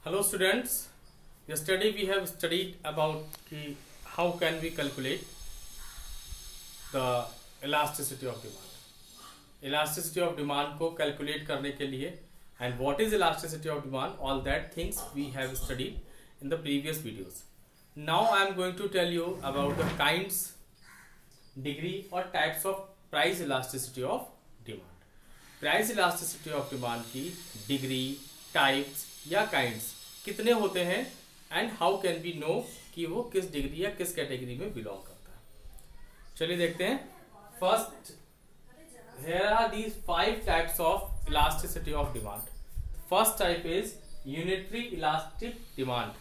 Hello students, yesterday we have studied about how can we calculate the elasticity of demand. Elasticity of demand को calculate करने के लिए and what is elasticity of demand, all that things we have studied in the previous videos. Now I am going to tell you about the kinds, degree or types of price elasticity of demand. Price elasticity of demand की degree, types या kinds कितने होते हैं and how can we know कि वो किस degree या किस कैटेगरी में बिलोंग करता है. चलिए देखते हैं. First, here are these 5 types of elasticity of demand. First type is unitary elastic demand.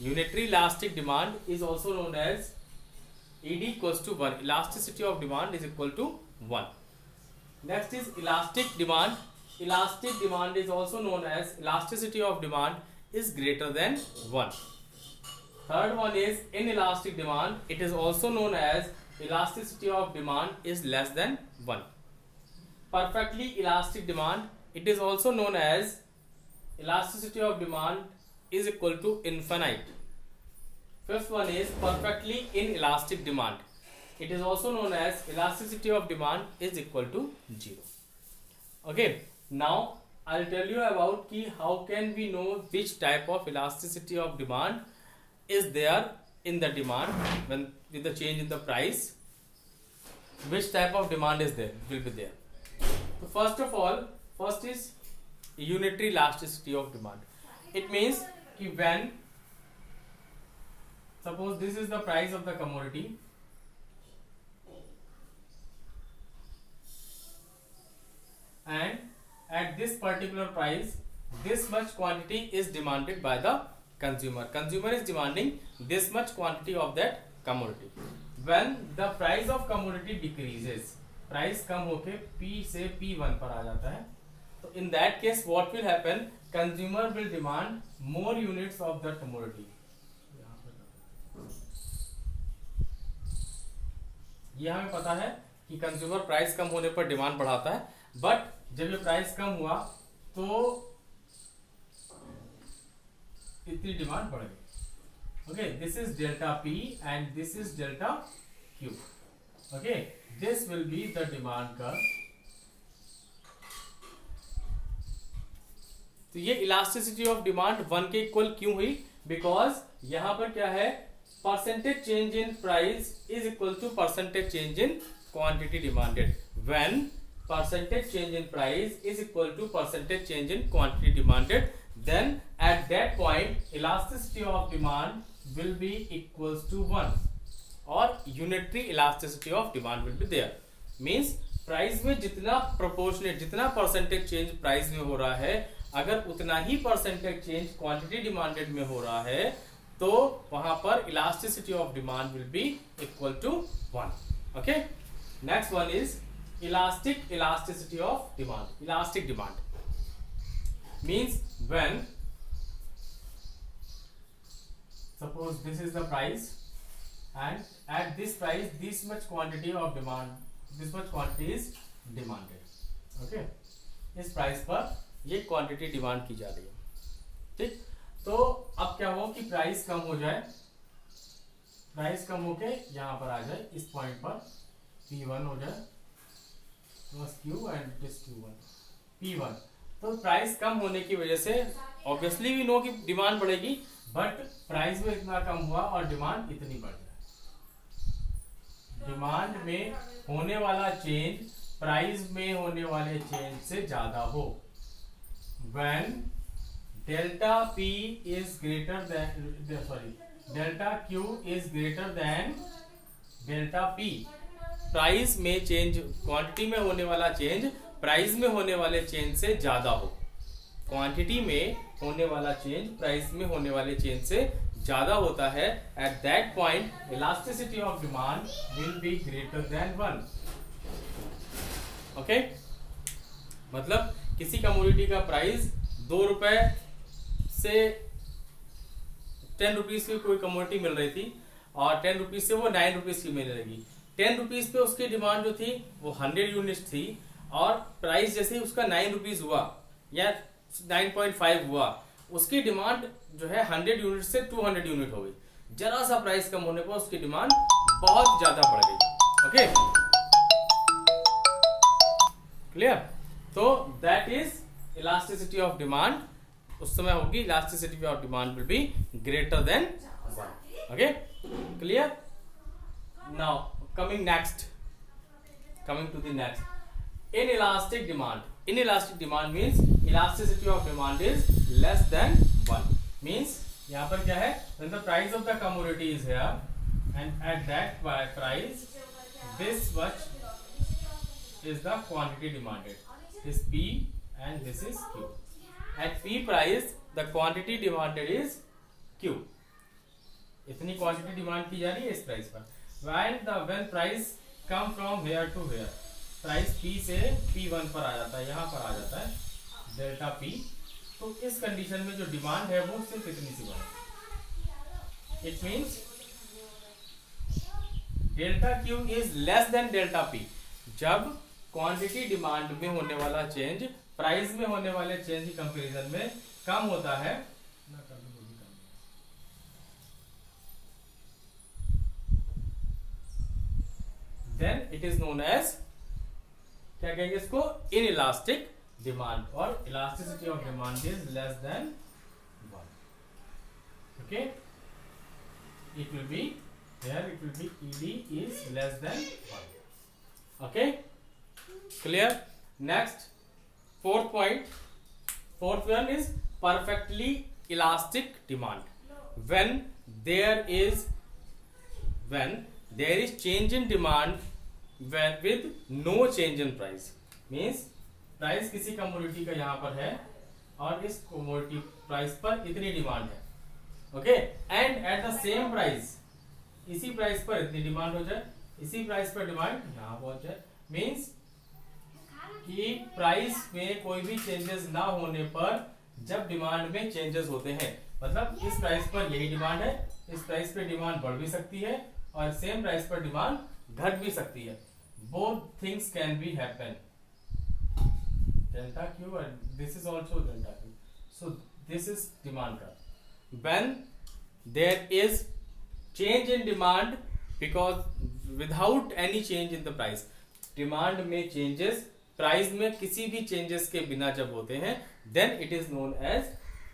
Unitary elastic demand is also known as ED equals to 1. Elasticity of demand is equal to 1. Next is elastic demand. Elastic demand is also known as elasticity of demand is greater than 1. Third one is inelastic demand. It is also known as elasticity of demand is less than 1. Perfectly elastic demand. It is also known as elasticity of demand is equal to infinite. Fifth one is perfectly inelastic demand. It is also known as elasticity of demand is equal to 0. Okay. Now I'll tell you about how can we know which type of elasticity of demand is there in the demand when with the change in the price. Which type of demand is there will be there. So first of all, first is unitary elasticity of demand. It means when suppose this is the price of the commodity and at this particular price this much quantity is demanded by the consumer. Consumer is demanding this much quantity of that commodity. When the price of commodity decreases, price कम होके P से P1 पर आ जाता है, तो in that case what will happen, consumer will demand more units of the commodity. ये हमें पता है कि कंज्यूमर प्राइस कम होने पर डिमांड बढ़ाता है, बट जब ये प्राइस कम हुआ तो इतनी डिमांड बढ़ गई. Okay, this is delta P and this is delta Q. Okay, this will be the demand curve. तो ये इलास्टिसिटी ऑफ डिमांड 1 के इक्वल क्यों हुई? बिकॉज यहां पर क्या है, percentage change in price is equal to percentage change in quantity demanded. When percentage change in price is equal to percentage change in quantity demanded, then at that point elasticity of demand will be equals to 1 or unitary elasticity of demand will be there. Means price में जितना proportionate, जितना percentage change price में हो रहा है, अगर उतना ही percentage change quantity demanded में हो रहा है तो वहां पर elasticity of demand will be equal to 1. Okay, next one is elastic elasticity of demand. Elastic demand means when suppose this is the price and at this price this much quantity of demand, this much quantity is demanded. Okay, इस price पर ये quantity demand की जा रही है. ठीक, तो अब क्या हो कि प्राइस कम हो जाए, प्राइस कम होके यहां पर आ जाए, इस पॉइंट पर P1 हो जाए plus Q and this Q1 P1. तो प्राइस कम होने की वजह से ऑब्वियसली वी नो कि डिमांड बढ़ेगी, बट प्राइस में इतना कम हुआ और डिमांड इतनी बढ़ जाए. डिमांड में होने वाला चेंज प्राइस में होने वाले चेंज से ज्यादा हो. When delta P is greater than delta Q is greater than delta P. Price में चेंज, क्वांटिटी में होने वाला चेंज प्राइस में होने वाले चेंज से ज्यादा हो. क्वांटिटी में होने वाला चेंज प्राइस में होने वाले चेंज से ज्यादा होता है. At that point elasticity of demand will be greater than 1. Okay, मतलब किसी कमोडिटी का प्राइस 2 रुपए से 10 रुपीज की कोई कमोडिटी मिल रही थी और 10 रुपीज से वो 9 रुपीज की मिलने लगी. 10 रुपीज पे उसकी डिमांड जो थी वो 100 यूनिट्स थी और प्राइस जैसे ही उसका 9 रुपीज हुआ या 9.5 हुआ उसकी डिमांड जो है 100 यूनिट से 200 यूनिट हो गई, जरा सा प्राइस कम होने पर उसकी डिमांड बहुत ज्यादा बढ़ गई। Okay, clear? तो that is elasticity of demand. उस समय होगी elasticity of demand will be greater than 1। Okay, clear? Now coming to the next, inelastic demand means elasticity of demand is less than 1, means यहाँ पर क्या है, when the price of the commodity is here and at that price this much is the quantity demanded, this P and this is Q. At P price the quantity demanded is Q, इतनी quantity demand की जा रही है इस price पर। when price come from here to here, price P से P1 पर आ जाता है, यहाँ पर आ जाता है डेल्टा P, तो इस कंडीशन में जो डिमांड है वो सिर्फ इतनी सी बने। It means delta Q is less than delta P। जब क्वांटिटी डिमांड में होने वाला चेंज प्राइस में होने वाले चेंज की कंपैरिजन में कम होता है, then it is known as, क्या कहेंगे इसको, inelastic demand, और elasticity of demand is less than 1. Okay, it will be here, it will be ED is less than 1. Okay, clear? Next, fourth one is perfectly elastic demand. When there is change in demand with no change in price, means price किसी commodity का यहाँ पर है और इस commodity price पर इतनी demand है, okay, and at the same price, इसी प्राइस पर इतनी डिमांड हो जाए, इसी प्राइस पर डिमांड यहाँ पहुंच जाए, मीन्स कि प्राइस में कोई भी चेंजेस ना होने पर जब डिमांड में चेंजेस होते हैं, मतलब इस प्राइस पर यही डिमांड है, इस प्राइस पे डिमांड बढ़ भी सकती है और सेम प्राइस पर डिमांड घट भी सकती है। Both things can be happen, delta Q and this is also delta Q, so this is demand curve. When there is change in demand because without any change in the price, demand में changes price में किसी भी चेंजेस के बिना जब होते हैं, then it is known as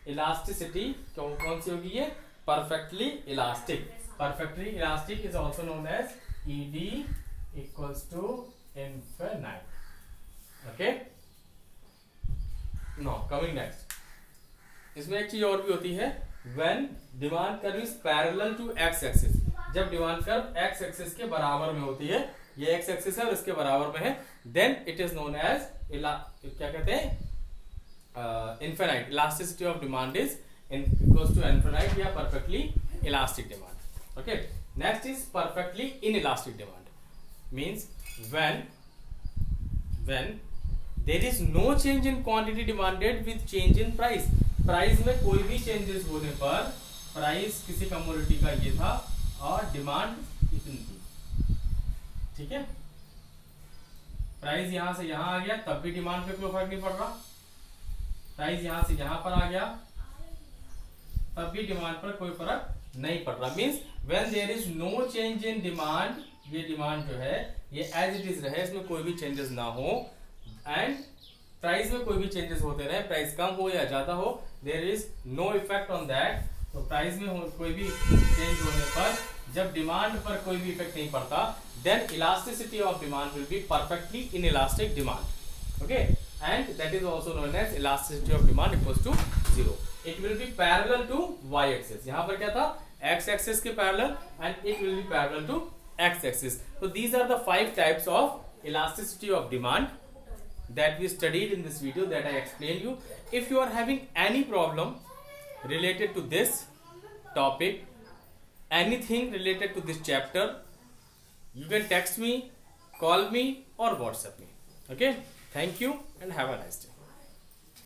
elasticity. कौन सी होगी ये? Perfectly elastic. Perfectly elastic is also known as ED equals to infinite. Okay? Now coming next, इसमें एक चीज और भी होती है, when demand curve is parallel to x axis, जब डिमांड कर्व x एक्सिस के बराबर में होती है, ये x एक्सिस है और इसके बराबर में है, then it is known as क्या कहते हैं, infinite. Elasticity of demand is equals to infinite या perfectly elastic demand. Okay, next is perfectly inelastic demand, means when there is no change in quantity demanded with change in price, price में कोई भी changes होने पर, price किसी commodity का ये था और डिमांड इतनी थी, ठीक है, प्राइस यहां से यहां आ गया तब भी डिमांड पे कोई फर्क नहीं पड़ रहा, प्राइस यहां से यहां पर आ गया तब भी डिमांड पर कोई फर्क नहीं पड़ रहा। Means when there is no change in demand, ये डिमांड जो है ये एज इट इज रहे, इसमें कोई भी चेंजेस ना हो, एंड प्राइस में कोई भी चेंजेस होते रहे, प्राइस कम हो या ज्यादा हो, there is no effect on that. तो प्राइस में कोई भी चेंज होने पर जब डिमांड पर कोई भी इफेक्ट नहीं पड़ता, then elasticity of demand will be perfectly inelastic demand. Okay, and that is also known as elasticity of demand equals to 0। It will be parallel to y axis, यहां पर क्या था, x एक्सिस के पैरेलल, and it will be parallel to x axis. So these are the 5 types of elasticity of demand that we studied in this video that I explained you. If you are having any problem related to this topic, anything related to this chapter, you can text me, call me or WhatsApp me. Okay, thank you and have a nice day.